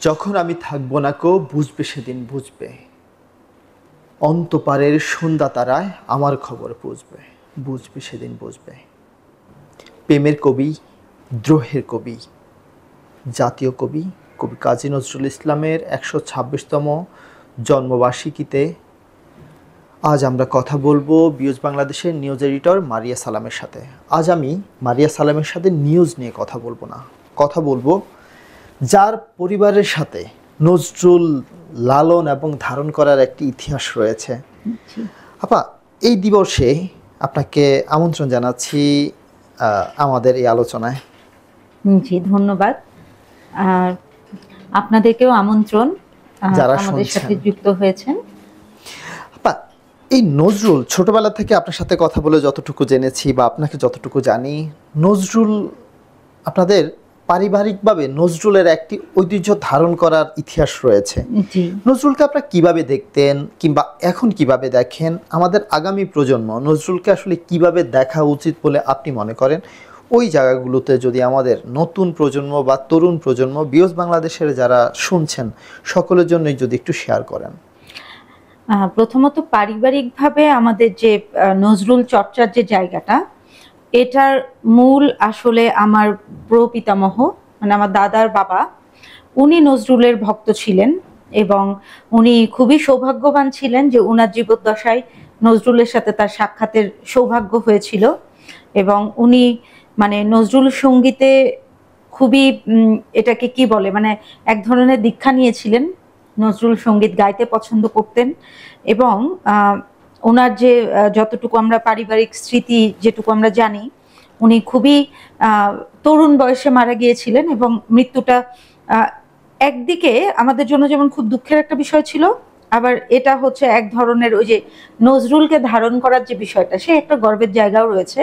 যখন আমি থাকবো না কো বুঝবে সেদিন বুঝবে, অন্তপারের সন্ধ্যা তারায় আমার খবর বুঝবে, বুঝবে সেদিন বুঝবে। প্রেমের কবি, দ্রোহের কবি, জাতীয় কবি কবি কাজী নজরুল ইসলামের ১২৬তম জন্মবার্ষিকীতে আজ আমরা কথা বলবো বিউজ বাংলাদেশের নিউজ এডিটর মারিয়া সালামের সাথে। আজ আমি মারিয়া সালামের সাথে নিউজ নিয়ে কথা বলবো না, কথা বলবো যার পরিবারের সাথে নজরুল লালন এবং ধারণ করার একটি ইতিহাস রয়েছে। আপা, এই দিবসে আপনাকে আমন্ত্রণ জানাচ্ছি আমাদের এই আলোচনায়। জি, ধন্যবাদ। আর আপনাদেরকেও আমন্ত্রণ যারা আমাদের সাথে যুক্ত হয়েছেন। আপা, এই নজরুল ছোটবেলা থেকে আপনার সাথে কথা বলে যতটুকু জেনেছি বা আপনাকে যতটুকু জানি, নজরুল আপনাদের পারিবারিকভাবে নজরুলের একটি ঐতিহ্য ধারণ করার ইতিহাস রয়েছে। নজরুলকে আপনারা কিভাবে দেখতেন কিংবা এখন কিভাবে দেখেন? আমাদের আগামী প্রজন্ম নজরুলকে আসলে কিভাবে দেখা উচিত বলে আপনি মনে করেন? ওই জায়গাগুলোতে যদি আমাদের নতুন প্রজন্ম বা তরুণ প্রজন্ম, বিউজ বাংলাদেশের যারা শুনছেন সকলের জন্যই যদি একটু শেয়ার করেন। প্রথমত পারিবারিকভাবে আমাদের যে নজরুল চর্চার যে জায়গাটা, এটার মূল আসলে আমার প্রপিতামহ মানে আমার দাদার বাবা, উনি নজরুলের ভক্ত ছিলেন এবং উনি খুবই সৌভাগ্যবান ছিলেন যে উনার জীবদ্দশায় নজরুলের সাথে তার সাক্ষাতের সৌভাগ্য হয়েছিল। এবং উনি মানে নজরুল সঙ্গীতে খুবই এটাকে কি বলে মানে এক ধরনের দীক্ষা নিয়েছিলেন, নজরুল সঙ্গীত গাইতে পছন্দ করতেন। এবং ওনার যে যতটুকু আমরা পারিবারিক স্মৃতি যেটুকু আমরা জানি, উনি খুবই তরুণ বয়সে মারা গিয়েছিলেন এবং মৃত্যুটা একদিকে আমাদের জন্য যেমন খুব দুঃখের একটা বিষয় ছিল, আবার এটা হচ্ছে এক ধরনের ওই যে নজরুলকে ধারণ করার যে বিষয়টা, সে একটা গর্বের জায়গাও রয়েছে।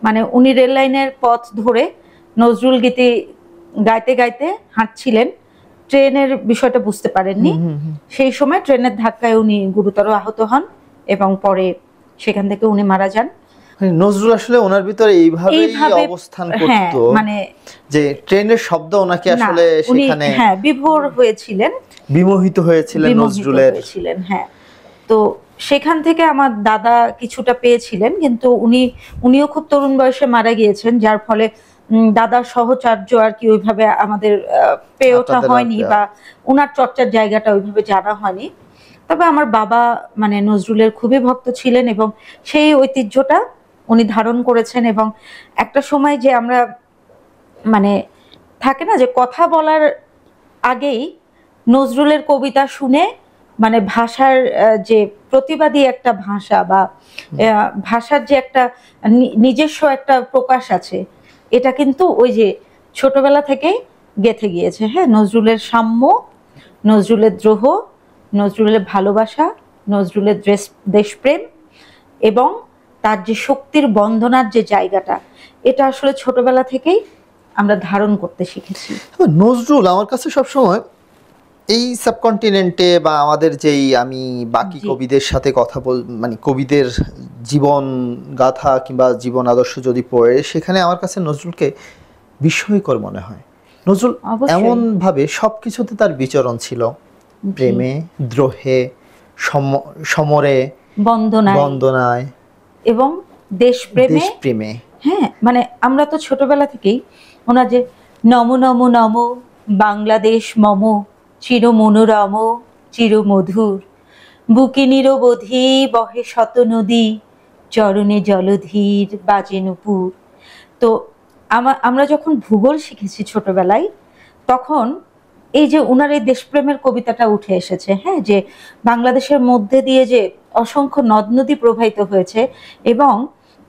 মানে উনি রেল লাইনের পথ ধরে নজরুল গীতি গাইতে গাইতে হাঁটছিলেন, ট্রেনের বিষয়টা বুঝতে পারেননি। সেই সময় ট্রেনের ধাক্কায় উনি গুরুতর আহত হন এবং পরে সেখান থেকে উনি মারা যান। নজরুল আসলে ওনার ভিতরে এইভাবেই অবস্থান করত, মানে যে ট্রেনের শব্দ ওনাকে আসলে সেখানে বিভোর হয়েছিলেন, বিমোহিত হয়েছিলেন নজরুলের। হ্যাঁ, তো সেখান থেকে আমার দাদা কিছুটা পেয়েছিলেন, কিন্তু উনিও খুব তরুণ বয়সে মারা গিয়েছেন, যার ফলে দাদার সহচর্য আর কি ওইভাবে আমাদের পেয়ে ওঠা হয়নি বা ওনার চর্চার জায়গাটা ওইভাবে জানা হয়নি। তবে আমার বাবা মানে নজরুলের খুবই ভক্ত ছিলেন এবং সেই ঐতিহ্যটা উনি ধারণ করেছেন। এবং একটা সময় যে আমরা মানে থাকে না যে কথা বলার আগেই নজরুলের কবিতা শুনে মানে ভাষার যে প্রতিবাদী একটা ভাষা বা ভাষার যে একটা নিজস্ব একটা প্রকাশ আছে, এটা কিন্তু ওই যে ছোটবেলা থেকেই গেঁথে গিয়েছে। হ্যাঁ, নজরুলের সাম্য, নজরুলের দ্রোহ, নজরুলের ভালোবাসা, নজরুলের দেশপ্রেম এবং তার যে শক্তির বন্দনার যে জায়গাটা, এটা আসলে ছোটবেলা থেকেই আমরা ধারণ করতে শিখেছি। নজরুল আমার কাছে সবসময় এই সাবকন্টিনেন্টে বা আমাদের যেই আমি বাকি কবিদের সাথে কথা মানে কবিদের জীবন গাথা কিংবা জীবন আদর্শ যদি পড়ে, সেখানে আমার কাছে নজরুলকে বিস্ময়কর মনে হয়। নজরুল এমন ভাবে সবকিছুতে তার বিচরণ ছিল, প্রেমে, দ্রোহে, সমরে, বন্দনায় এবং দেশপ্রেমে। হ্যাঁ, মানে আমরা তো ছোটবেলা থেকেই ওনার যে নম নম নম বাংলাদেশ মম চির মনোরম চির মধুর, বুকে নিরবধি বহে শত নদী, চরণে জলধীর বাজে নূপুর। তো আমরা যখন ভূগোল শিখেছি ছোটবেলায়, তখন এই যে উনার এই দেশপ্রেমের কবিতাটা উঠে এসেছে। হ্যাঁ, যে বাংলাদেশের মধ্যে দিয়ে যে অসংখ্য নদ নদী প্রবাহিত হয়েছে এবং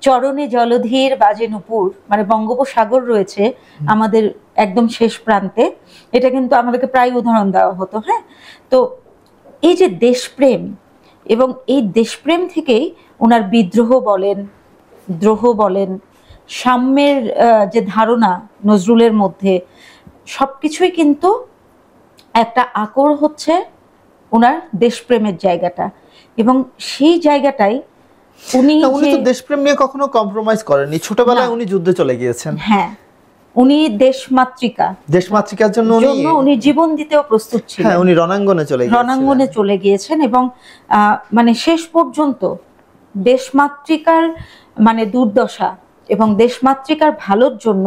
চরণে জলধীর বাজে নূপুর, মানে বঙ্গোপসাগর রয়েছে আমাদের একদম শেষ প্রান্তে। এটা কিন্তু আমাদেরকে প্রায় উদাহরণ দেওয়া হতো। হ্যাঁ, তো এই যে দেশপ্রেম এবং এই দেশপ্রেম থেকেই ওনার বিদ্রোহ বলেন, দ্রোহ বলেন, সাম্যের যে ধারণা নজরুলের মধ্যে, সবকিছুই কিন্তু একটা আকর হচ্ছে ওনার দেশপ্রেমের জায়গাটা। এবং সেই জায়গাটাই উনি তো দেশপ্রেম নিয়ে কখনো কম্প্রোমাইজ করেননি। ছোটবেলায় উনি যুদ্ধে চলে গিয়েছেন। হ্যাঁ, উনি দেশমাতৃকা দেশমাতৃকার জন্য উনি জীবন দিতেও প্রস্তুত ছিলেন। হ্যাঁ, উনি রণাঙ্গনে চলে গিয়েছেন এবং মানে শেষ পর্যন্ত দেশমাতৃকার মানে দুর্দশা এবং দেশমাতৃকার ভালোর জন্য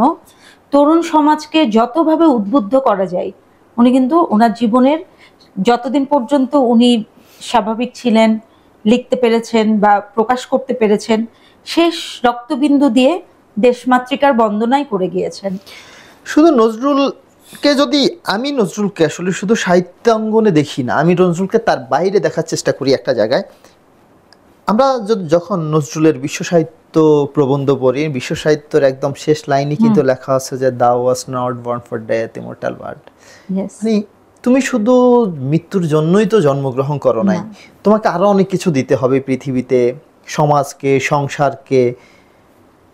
তরুণ সমাজকে যতভাবে উদ্বুদ্ধ করা যায় উনি কিন্তু ওনার জীবনের যতদিন পর্যন্ত উনি স্বাভাবিক ছিলেন, লিখতে পেরেছেন বা প্রকাশ করতে পেরেছেন, শেষ রক্তবিন্দু দিয়ে দেশমাতৃকার বন্দনাই করে গিয়েছেন। শুধু নজরুলকে যদি আমি নজরুলকে আসলে শুধু সাহিত্যাঙ্গনে দেখি না, আমি নজরুলকে তার বাইরে দেখার চেষ্টা করি একটা জায়গায়। আমরা যখন নজরুলের বিশ্ব সাহিত্য প্রবন্ধ পড়ি, বিশ্ব সাহিত্যের একদম শেষ লাইনই কিন্তু লেখা আছে যে thou was not born for death, immortal bird। মানে তুমি শুধু মৃত্যুর জন্যই তো জন্মগ্রহণ করো নাই, তোমাকে আরো অনেক কিছু দিতে হবে পৃথিবীতে, সমাজকে, সংসারকে,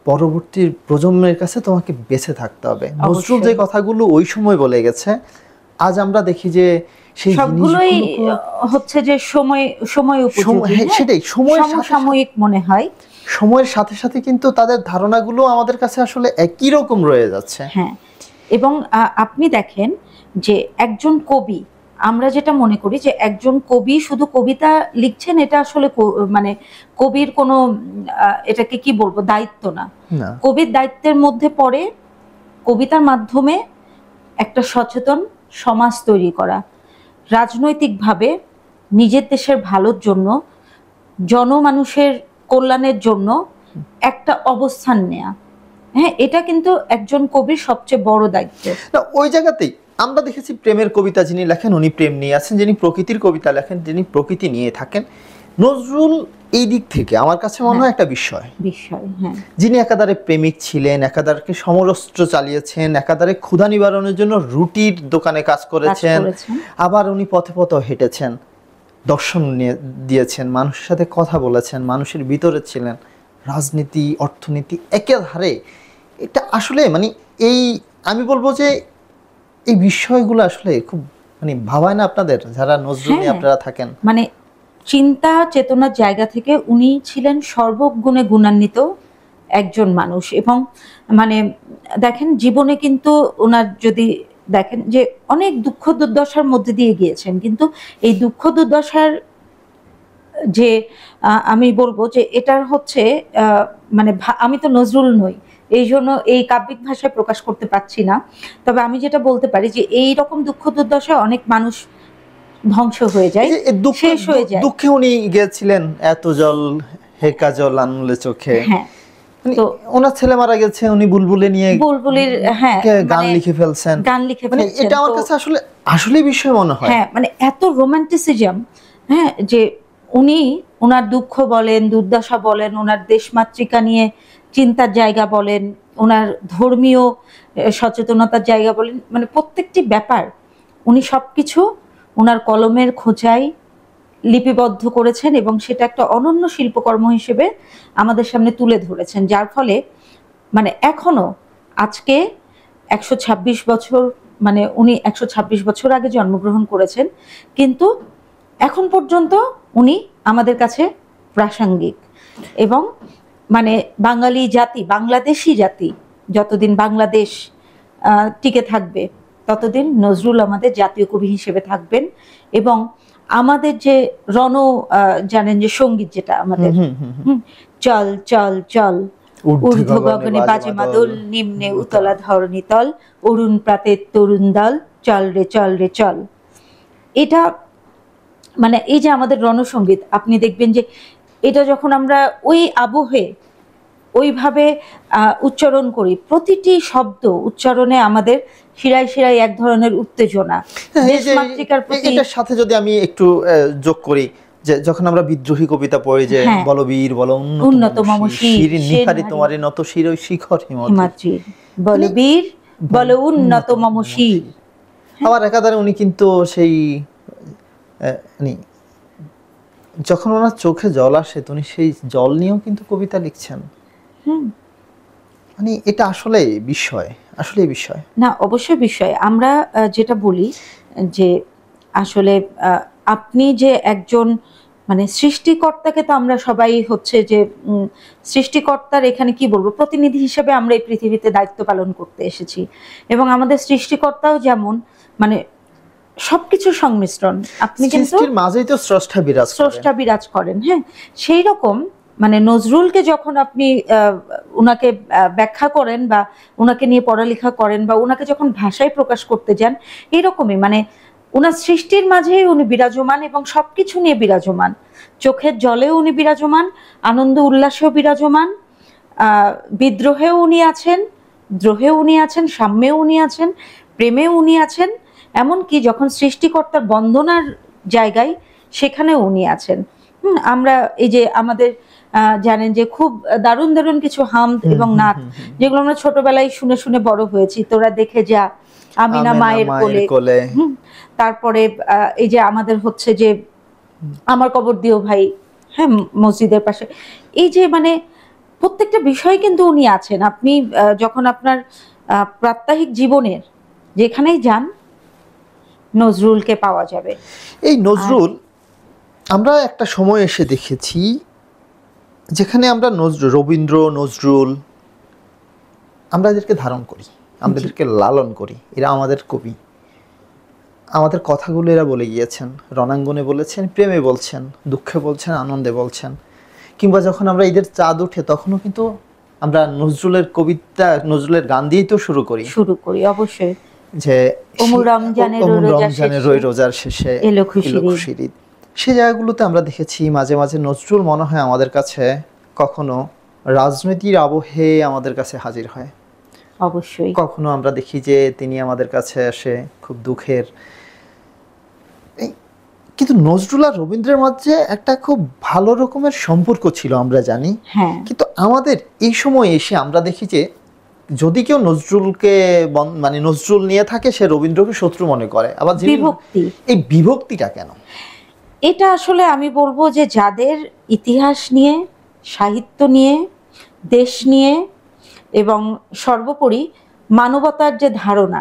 পরবর্তী প্রজন্মের কাছে তোমাকে বেঁচে থাকতে হবে। নজরুল যে কথাগুলো ওই সময় বলে গেছে, আজ আমরা দেখি যে সেই সবগুলোই হচ্ছে যে সময় উপযোগী, সেটাই সমসাময়িক মনে হয়। সময়ের সাথে সাথে কিন্তু তাদের ধারণাগুলো আমাদের কাছে আসলে একই রকম রয়ে যাচ্ছে। হ্যাঁ, এবং আপনি দেখেন যে একজন কবি, আমরা যেটা মনে করি যে একজন কবি শুধু কবিতা লিখছেন, এটা আসলে মানে কবির কোনো এটাকে কি বলবো দায়িত্ব না। কবির দায়িত্বের মধ্যে পড়ে কবিতার মাধ্যমে একটা সচেতন সমাজ তৈরি করা, রাজনৈতিকভাবে নিজের দেশের ভালোর জন্য, জনমানুষের কল্যাণের জন্য একটা অবস্থান নেয়া। হ্যাঁ, এটা কিন্তু একজন কবির সবচেয়ে বড় দায়িত্ব। ওই জায়গাতেই আমরা দেখেছি প্রেমের কবিতা যিনি লেখেন উনি প্রেম নিয়ে আছেন, যিনি প্রকৃতির কবিতা লেখেন যিনি প্রকৃতি নিয়ে থাকেন। নজরুল এই দিক থেকে আমার কাছে মনে হয় একটা বিষয়, হ্যাঁ, যিনি একাধারে প্রেমিক ছিলেন, একাধারে সমরস্ত্র চালিয়েছেন, একাধারে ক্ষুধা নিবারণের জন্য রুটির দোকানে কাজ করেছেন, আবার উনি পথে পথে হেঁটেছেন, দর্শন দিয়েছেন, মানুষের সাথে কথা বলেছেন, মানুষের ভিতরে ছিলেন, রাজনীতি, অর্থনীতি একেধারে। এটা আসলে মানে এই আমি বলবো যে এই বিষয়গুলো আসলে খুব মানে ভাবায় না আপনাদের, যারা নজরুল নিয়ে আপনারা থাকেন? মানে চিন্তা চেতনার জায়গা থেকে উনি ছিলেন সর্বগুণে গুণান্বিত একজন মানুষ। এবং মানে দেখেন জীবনে কিন্তু ওনার যদি দেখেন যে অনেক দুঃখ দুর্দশার মধ্যে দিয়ে গিয়েছেন, কিন্তু এই দুঃখ দুর্দশার যে আমি বলবো যে এটার হচ্ছে মানে আমি তো নজরুল নই, এই জন্য এই কাব্যিক ভাষায় প্রকাশ করতে পারছি না। তবে আমি যেটা বলতে পারি যে এই রকম দুঃখ দুর্দশায় অনেক মানুষ ধ্বংস হয়ে যায়, শেষ হয়ে যায়। দুঃখে উনি গিয়েছিলেন এত জল হে কাজল আনলে চোখে। হ্যাঁ, তো ওনার ছেলে মারা গেছে, উনি বুলবুলের গান লিখে ফেলছেন। এটা আমার কাছে আসলে বিষয় মনে হয়। হ্যাঁ, মানে এত রোমান্টিসিজম, হ্যাঁ, যে উনি ওনার দুঃখ বলেন, দুর্দশা বলেন, ওনার দেশমাতৃকা নিয়ে চিন্তার জায়গা বলেন, ওনার ধর্মীয় সচেতনতার জায়গা বলেন, মানে প্রত্যেকটি ব্যাপার উনি সবকিছু ওনার কলমের খোঁচায় লিপিবদ্ধ করেছেন এবং সেটা একটা অনন্য শিল্পকর্ম হিসেবে আমাদের সামনে তুলে ধরেছেন। যার ফলে মানে এখনো আজকে 126 বছর, মানে উনি 126 বছর আগে জন্মগ্রহণ করেছেন, কিন্তু এখন পর্যন্ত উনি আমাদের কাছে প্রাসঙ্গিক। এবং মানে বাঙালি জাতি, বাংলাদেশি জাতি যতদিন বাংলাদেশ টিকে থাকবে ততদিন নজরুল আমাদের জাতীয় কবি হিসেবে থাকবেন। এবং আমাদের যে জানেন যে সঙ্গীত যেটা আমাদের, চল চল চল ঊর্ধ্ব গগনে বাজে মাদল, নিম্নে উতলা ধরণী তল, অরুণ প্রাতের তরুণ দল, চল রে চল রে চল, এটা মানে এই যে আমাদের রণসঙ্গীত, আপনি দেখবেন যে এটা যখন আমরা ওই আবহে ওইভাবে উচ্চারণ করি, প্রতিটি শব্দ উচ্চারণে আমাদের শিরায় শিরায় এক ধরনের উত্তেজনা, দেশমাতৃকার প্রতি। এটার সাথে যদি আমি একটু যোগ করি যে যখন আমরা বিদ্রোহী কবিতা পড়ি যে বলো বীর বলো উন্নত মম শির নিহারি তোমারে নত শির ওই শিখর হিমাদ্রি, বলো বীর বলো উন্নত মম শির। আবার একাধারে উনি কিন্তু সেই যখন ওনার চোখে জল আসে উনি সেই জল নিয়েও কিন্তু কবিতা লিখছেন। মানে এটা আসলে বিষয় না, অবশ্যই বিষয়। আমরা যেটা বলি যে আসলে আপনি যে একজন মানে সৃষ্টিকর্তাকে তো আমরা সবাই হচ্ছে যে সৃষ্টিকর্তার এখানে কি বলবো প্রতিনিধি হিসেবে আমরা এই পৃথিবীতে দায়িত্ব পালন করতে এসেছি, এবং আমাদের সৃষ্টিকর্তাও যেমন মানে সবকিছু সংমিশ্রণ। আপনি কিন্তু সৃষ্টির মাঝেই তো স্রষ্টা বিরাজ করেন। হ্যাঁ, সেই রকম মানে নজরুলকে যখন আপনি উনাকে ব্যাখ্যা করেন বা উনাকে নিয়ে পড়ালেখা করেন বা উনাকে যখন ভাষায় প্রকাশ করতে যান, এরকমই মানে উনার সৃষ্টির মাঝেই উনি বিরাজমান এবং সবকিছু নিয়ে বিরাজমান। চোখের জলেও উনি বিরাজমান, আনন্দ উল্লাসেও বিরাজমান, বিদ্রোহেও উনি আছেন, দ্রোহেও উনি আছেন, সাম্যেও উনি আছেন, প্রেমেও উনি আছেন, এমনকি যখন সৃষ্টিকর্তার বন্দনার জায়গায় সেখানেও উনি আছেন। আমরা এই যে আমাদের জানেন যে খুব দারুণ দারুণ কিছু হামদ এবং নাত যেগুলো আমরা ছোটবেলায় শুনে শুনে বড় হয়েছি, তোরা দেখে যা, আমিনা মায়ের কোলে, তারপরে এই যে আমাদের হচ্ছে যে আমার কবর দিও ভাই, হ্যাঁ, মসজিদের পাশে, এই যে মানে প্রত্যেকটা বিষয় কিন্তু উনি আছেন। আপনি যখন আপনার প্রাত্যহিক জীবনের যেখানেই যান নজরুলকে পাওয়া যাবে। এই নজরুল আমরা একটা সময় এসে দেখেছি যেখানে আমরা রবীন্দ্র নজরুল আমরা এদেরকে ধারণ করি, আমরা এদেরকে লালন করি, এরা আমাদের কবি, আমাদের কথাগুলো এরা বলে গিয়েছেন, রণাঙ্গনে বলেছেন, প্রেমে বলছেন, দুঃখে বলছেন, আনন্দে বলছেন, কিংবা যখন আমরা ঈদের চাঁদ উঠে তখনও কিন্তু আমরা নজরুলের কবিতা, নজরুলের গান দিয়েই তো শুরু করি অবশ্যই, যে রমজানের রোই রোজার শেষে এলো খুশির ঈদ। সেই জায়গাগুলোতে আমরা দেখেছি মাঝে মাঝে নজরুল মনে হয় আমাদের কাছে কখনো রাজনীতির আবহে আমাদের কাছে হাজির হয়, অবশ্যই কখনো আমরা দেখি যে তিনি আমাদের কাছে আসে খুব দুঃখের। কিন্তু নজরুল আর রবীন্দ্রের মধ্যে একটা খুব ভালো রকমের সম্পর্ক ছিল আমরা জানি, কিন্তু আমাদের এই সময় এসে আমরা দেখি যে যদি কেউ নজরুলকে মানে নজরুল নিয়ে থাকে সে রবীন্দ্রকে শত্রু মনে করে। আবার এই বিভক্তিটা কেন? এটা আসলে আমি বলবো যে যাদের ইতিহাস নিয়ে, সাহিত্য নিয়ে, দেশ নিয়ে এবং সর্বোপরি মানবতার যে ধারণা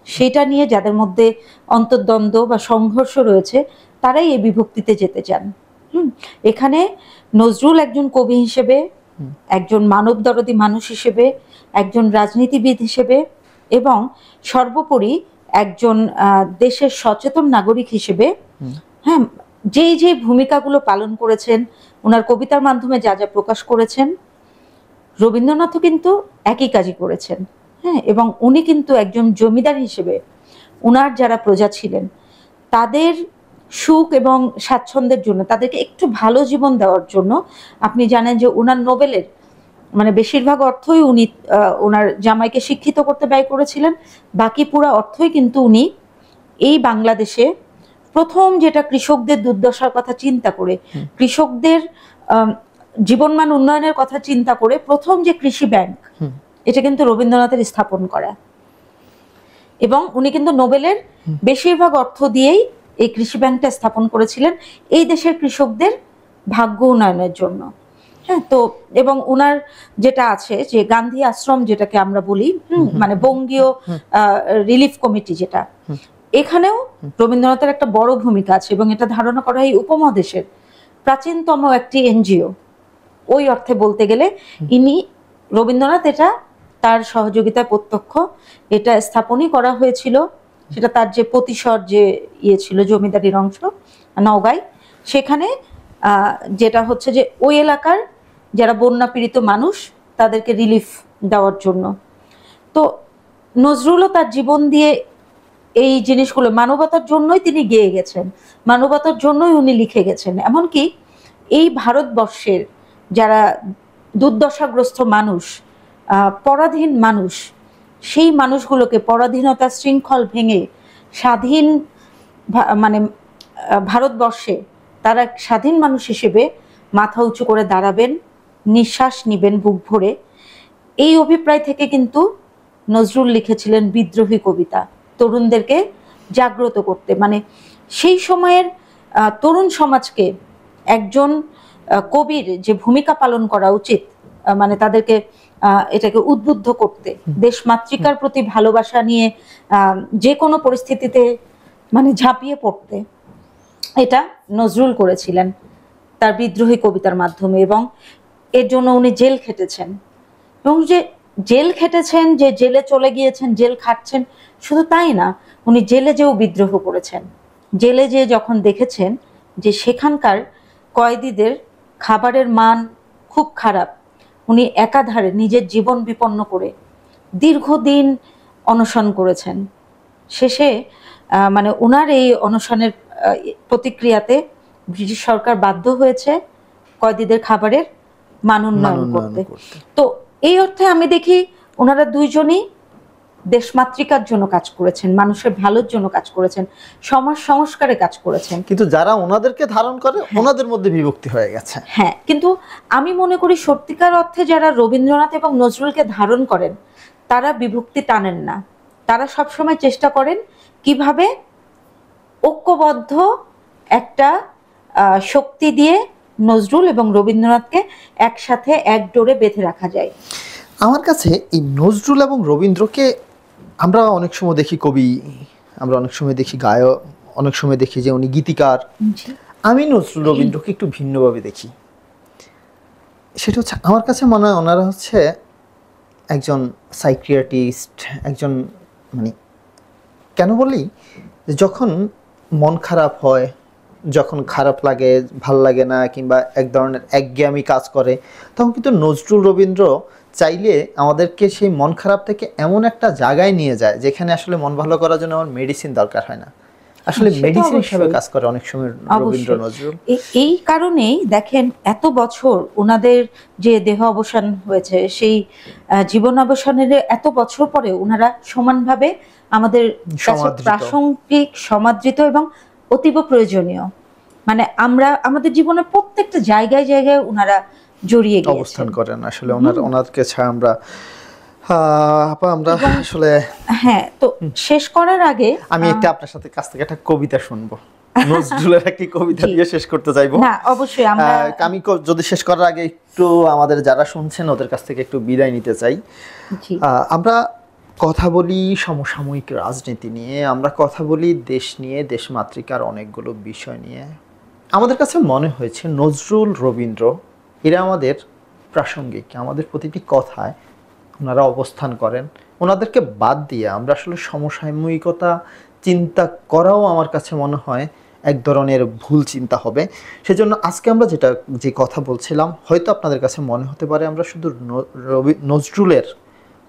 সেটা নিয়ে যাদের মধ্যে অন্তর্দ্বন্দ্ব বা সংঘর্ষ রয়েছে তারাই এই বিভক্তিতে যেতে চান। এখানে নজরুল একজন কবি হিসেবে, একজন মানবদরদী মানুষ হিসেবে, একজন রাজনীতিবিদ হিসেবে এবং সর্বোপরি একজন দেশের সচেতন নাগরিক হিসেবে, হ্যাঁ, যে ভূমিকাগুলো পালন করেছেন, ওনার কবিতার মাধ্যমে যা যা প্রকাশ করেছেন, রবীন্দ্রনাথও কিন্তু একই কাজই করেছেন। হ্যাঁ, এবং উনি কিন্তু একজন জমিদার হিসেবে ওনার যারা প্রজা ছিলেন তাদের সুখ এবং স্বাচ্ছন্দ্যের জন্য, তাদেরকে একটু ভালো জীবন দেওয়ার জন্য, আপনি জানেন যে ওনার নোবেলের মানে বেশিরভাগ অর্থই উনি ওনার জামাইকে শিক্ষিত করতে ব্যয় করেছিলেন, বাকি পুরো অর্থই কিন্তু উনি এই বাংলাদেশে প্রথম যেটা কৃষকদের দুর্দশার কথা চিন্তা করে, কৃষকদের জীবনমান উন্নয়নের কথা চিন্তা করে প্রথম যে কৃষি ব্যাংক, এটা কিন্তু রবীন্দ্রনাথের স্থাপন করা, এবং উনি কিন্তু নোবেলের বেশিরভাগ অর্থ দিয়েই এই কৃষি ব্যাংকটা স্থাপন করেছিলেন এই দেশের কৃষকদের ভাগ্য উন্নয়নের জন্য। হ্যাঁ, তো এবং ওনার যেটা আছে যে গান্ধী আশ্রম যেটাকে আমরা বলি, মানে বঙ্গীয় রিলিফ কমিটি, যেটা এখানেও রবীন্দ্রনাথের একটা বড় ভূমিকা আছে এবং এটা ধারণা করা হয় উপমহাদেশের প্রাচীনতম একটি এনজিও। ওই অর্থে বলতে গেলে রবীন্দ্রনাথ এটা তার সহযোগিতায় প্রত্যক্ষ এটা স্থাপনই করা হয়েছিল। সেটা তার যে প্রতিশর যে ছিল জমিদারির অংশ নওগাঁয়, সেখানে যেটা হচ্ছে যে ওই এলাকার যারা বন্যা পীড়িত মানুষ তাদেরকে রিলিফ দেওয়ার জন্য। তো নজরুলও তার জীবন দিয়ে এই জিনিসগুলো মানবতার জন্যই তিনি গেয়ে গেছেন, মানবতার জন্যই উনি লিখে গেছেন। এমনকি এই ভারতবর্ষের যারা দুর্দশাগ্রস্ত মানুষ, পরাধীন মানুষ, সেই মানুষগুলোকে পরাধীনতার শৃঙ্খল ভেঙে স্বাধীন মানে ভারতবর্ষে তারা স্বাধীন মানুষ হিসেবে মাথা উঁচু করে দাঁড়াবেন, নিঃশ্বাস নিবেন বুক ভরে, এই অভিপ্রায় থেকে কিন্তু নজরুল লিখেছিলেন বিদ্রোহী কবিতা, তরুণদেরকে জাগ্রত করতে। মানে সেই সময়ের তরুণ সমাজকে একজন কবির যে ভূমিকা পালন করা উচিত, মানে তাদেরকে এটাকে উদ্বুদ্ধ করতে, দেশমাতৃকার প্রতি ভালোবাসা নিয়ে যে কোনো পরিস্থিতিতে মানে ঝাঁপিয়ে পড়তে, এটা নজরুল করেছিলেন। তার বিদ্রোহী কবিতার মাধ্যমে, এবং এর জন্য উনি জেল খেটেছেন। এবং যে জেল খেটেছেন, যে জেলে চলে গিয়েছেন, জেল খাটছেন, শুধু তাই না, উনি জেলে যেও বিদ্রোহ করেছেন। জেলে যে যখন দেখেছেন যে সেখানকার কয়েদিদের খাবারের মান খুব খারাপ, উনি একাধারে নিজের জীবন বিপন্ন করে দীর্ঘদিন অনশন করেছেন। শেষে মানে ওনার এই অনশনের প্রতিক্রিয়াতে ব্রিটিশ সরকার বাধ্য হয়েছে কয়েদিদের খাবারের মান উন্নয়ন করতে। তো এই অর্থে আমি দেখি ওনারা দুইজনই দেশমাতৃকার জন্য কাজ করেছেন, মানুষের ভালোর জন্য কাজ করেছেন, সমাজ সংস্কারে কাজ করেছেন। কিন্তু যারা ওনাদেরকে ধারণ করে ওনাদের মধ্যে বিভক্তি হয়ে গেছে। হ্যাঁ, কিন্তু আমি মনে করি সত্যিকার অর্থে যারা রবীন্দ্রনাথ এবং নজরুলকে ধারণ করেন তারা বিভক্তি টানেন না। তারা সবসময় চেষ্টা করেন কিভাবে ঐক্যবদ্ধ একটা শক্তি দিয়ে নজরুল এবং রবীন্দ্রনাথকে একসাথে এক ডোরে বেঁধে রাখা যায়। আমার কাছে এই নজরুল এবং রবীন্দ্রকে আমরা অনেক সময় দেখি কবি, আমরা অনেক সময় দেখি গায়ক, অনেক সময় দেখি যে উনি গীতিকার। আমি নজরুল রবীন্দ্রকে একটু ভিন্নভাবে দেখি। সেটা হচ্ছে আমার কাছে মনে হয় ওনারা হচ্ছে একজন সাইকিয়াট্রিস্ট, একজন মানে কেন বলি, যখন মন খারাপ হয়, যখন খারাপ লাগে, ভাল লাগে না, কিংবা এক ধরনের একঘেয়েমি কাজ করে, তখন কিন্তু নজরুল রবীন্দ্র চাইলে আমাদেরকে সেই মন খারাপ থেকে এমন একটা জায়গায় নিয়ে যায় যেখানে আসলে মন ভালো করার জন্য আমার মেডিসিন দরকার হয় না, আসলে মেডিসিন হিসেবে কাজ করে অনেক সময় রবীন্দ্র নজরুল। এই কারণেই দেখেন এত বছর ওনাদের যে দেহ অবসান হয়েছে, সেই জীবন অবসানের এত বছর পরে ওনারা সমানভাবে আমাদের প্রাসঙ্গিক, সমাদৃত এবং অতীব প্রয়োজনীয়। মানে আমরা আমাদের জীবনের প্রত্যেকটা জায়গায় জায়গায় ওনারা জড়িয়ে গিয়েছেন, অবস্থান করেন। আসলে ওনারকে ছাড়া আমরা আসলে হ্যাঁ। তো শেষ করার আগে আমি আপনার সাথে কাছ থেকে একটা কবিতা শুনবো, নজরুলের একটি কবিতা দিয়ে শেষ করতে চাইবো। না, অবশ্যই আমি যদি শেষ করার আগে একটু আমাদের যারা শুনছেন ওদের কাছ থেকে একটু বিদায় নিতে চাই। আমরা কথা বলি সমসাময়িক রাজনীতি নিয়ে, আমরা কথা বলি দেশ নিয়ে, দেশমাতৃকার অনেকগুলো বিষয় নিয়ে। আমাদের কাছে মনে হয়েছে নজরুল রবীন্দ্র এরা আমাদের প্রাসঙ্গিক, আমাদের প্রতিটি কথায় ওনারা অবস্থান করেন। ওনাদেরকে বাদ দিয়ে আমরা আসলে সমসাময়িকতা চিন্তা করাও আমার কাছে মনে হয় এক ধরনের ভুল চিন্তা হবে। সেজন্য আজকে আমরা যে কথা বলছিলাম, হয়তো আপনাদের কাছে মনে হতে পারে আমরা শুধু নজরুলের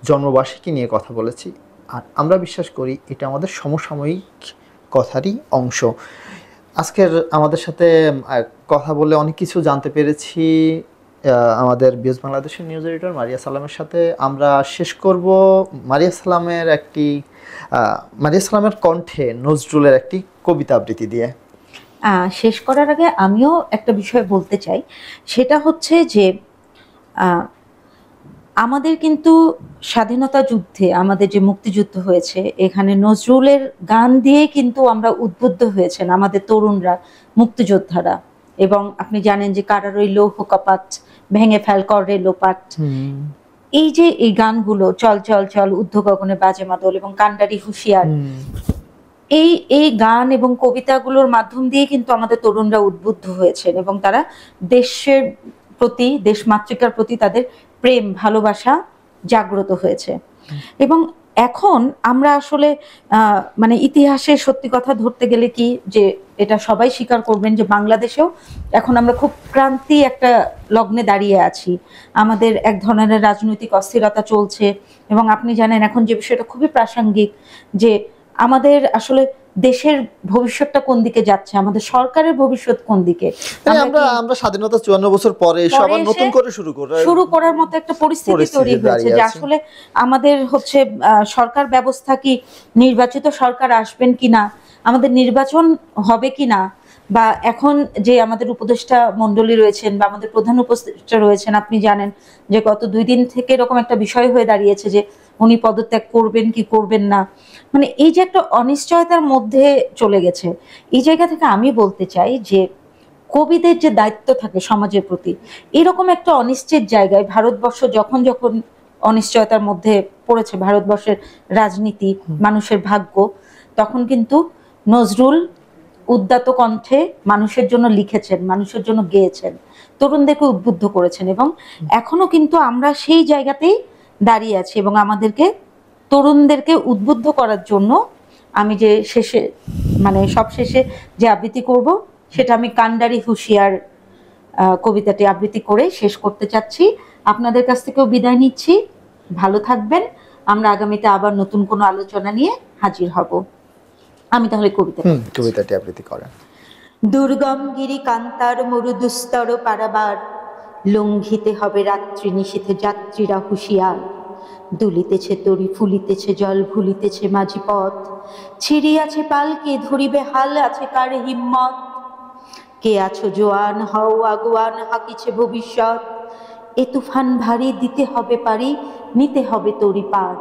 জন্মবার্ষিকী নিয়ে কথা বলেছি, আর আমরা বিশ্বাস করি এটা আমাদের সমসাময়িক কথারই অংশ। আজকের আমাদের সাথে কথা বলে অনেক কিছু জানতে পেরেছি আমাদের বিএস বাংলাদেশের নিউজ এডিটর মারিয়া সালামের সাথে। আমরা শেষ করব মারিয়া সালামের কণ্ঠে নজরুলের একটি কবিতা আবৃত্তি দিয়ে। শেষ করার আগে আমিও একটা বিষয় বলতে চাই, সেটা হচ্ছে যে আমাদের কিন্তু স্বাধীনতা যুদ্ধে, আমাদের যে মুক্তিযুদ্ধ হয়েছে, এখানে নজরুলের গান দিয়ে কিন্তু আমরা উদ্বুদ্ধ হয়েছেন আমাদের তরুণরা, মুক্তিযোদ্ধারা। এবং আপনি জানেন যে কারারই লৌহ কপাট, ভেঙে ফেল করে লোপাট, এই যে এই গানগুলো, চল চল চল, ঊর্ধ্ব গগনে বাজে মাদল এবং কান্ডারি হুঁশিয়ার, এই গান এবং কবিতাগুলোর মাধ্যম দিয়ে কিন্তু আমাদের তরুণরা উদ্বুদ্ধ হয়েছেন এবং তারা দেশের প্রতি, দেশমাতৃকার প্রতি তাদের প্রেম, ভালোবাসা জাগ্রত হয়েছে। এবং এখন আমরা আসলে মানে ইতিহাসের সত্যি কথা ধরতে গেলে কি, যে এটা সবাই স্বীকার করবেন যে বাংলাদেশেও এখন আমরা খুব ক্রান্তি একটা লগ্নে দাঁড়িয়ে আছি। আমাদের এক ধরনের রাজনৈতিক অস্থিরতা চলছে এবং আপনি জানেন এখন যে বিষয়টা খুবই প্রাসঙ্গিক, যে আমাদের আসলে দেশের ভবিষ্যৎটা কোন দিকে যাচ্ছে, আমাদের সরকারের ভবিষ্যৎ কোন দিকে। আমরা স্বাধীনতা 54 বছর পরে সবার নতুন করে শুরু করার মতো একটা পরিস্থিতি তৈরি হয়েছে, যে আসলে আমাদের হচ্ছে সরকার ব্যবস্থা কি, নির্বাচিত সরকার আসবেন কিনা, আমাদের নির্বাচন হবে কিনা, বা এখন যে আমাদের উপদেষ্টা মণ্ডলী রয়েছেন বা আমাদের প্রধান উপদেষ্টা রয়েছেন, আপনি জানেন যে গত 2 দিন থেকে এরকম একটা বিষয় হয়ে দাঁড়িয়েছে যে উনি পদত্যাগ করবেন কি করবেন না। মানে এই যে একটা অনিশ্চয়তার মধ্যে চলে গেছে, এই জায়গা থেকে আমি বলতে চাই যে কবিদের যে দায়িত্ব থাকে সমাজের প্রতি, এরকম একটা অনিশ্চিত জায়গায় ভারতবর্ষ যখন যখন অনিশ্চয়তার মধ্যে পড়েছে, ভারতবর্ষের রাজনীতি, মানুষের ভাগ্য, তখন কিন্তু নজরুল উদ্যত কণ্ঠে মানুষের জন্য লিখেছেন, মানুষের জন্য গেয়েছেন, তরুণদেরকে উদ্বুদ্ধ করেছেন, এবং এখনো কিন্তু আমরা সেই জায়গাতেই দাঁড়িয়ে আছি। এবং আমাদেরকে তরুণদেরকে উদ্বুদ্ধ করার জন্য আমি যে শেষে মানে সব শেষে যে আবৃত্তি করব, সেটা আমি কান্ডারি হুঁশিয়ার কবিতাটি আবৃত্তি করে শেষ করতে চাচ্ছি। আপনাদের কাছ থেকেও বিদায় নিচ্ছি। ভালো থাকবেন। আমরা আগামীতে আবার নতুন কোনো আলোচনা নিয়ে হাজির হব। আমি তাহলে কবিতাটি আবৃত্তি করেন। দুর্গম গিরি কান্তার মরুদুস্তর পারাবার, লঙ্ঘিতে হবে রাত্রি নিশীথে যাত্রীরা হুঁশিয়ার। দুলিতেছে তরি, ফুলিতেছে জল, ভুলিতেছে মাঝি পথ, ছিড়িয়াছে পালকে ধরিবে হাল, আছে কার হিম্মত। কে আছো জোয়ান, হও আগুয়ান, হাকিছে ভবিষ্যৎ। এ তুফান ভারী, দিতে হবে পারি, নিতে হবে তরি পার।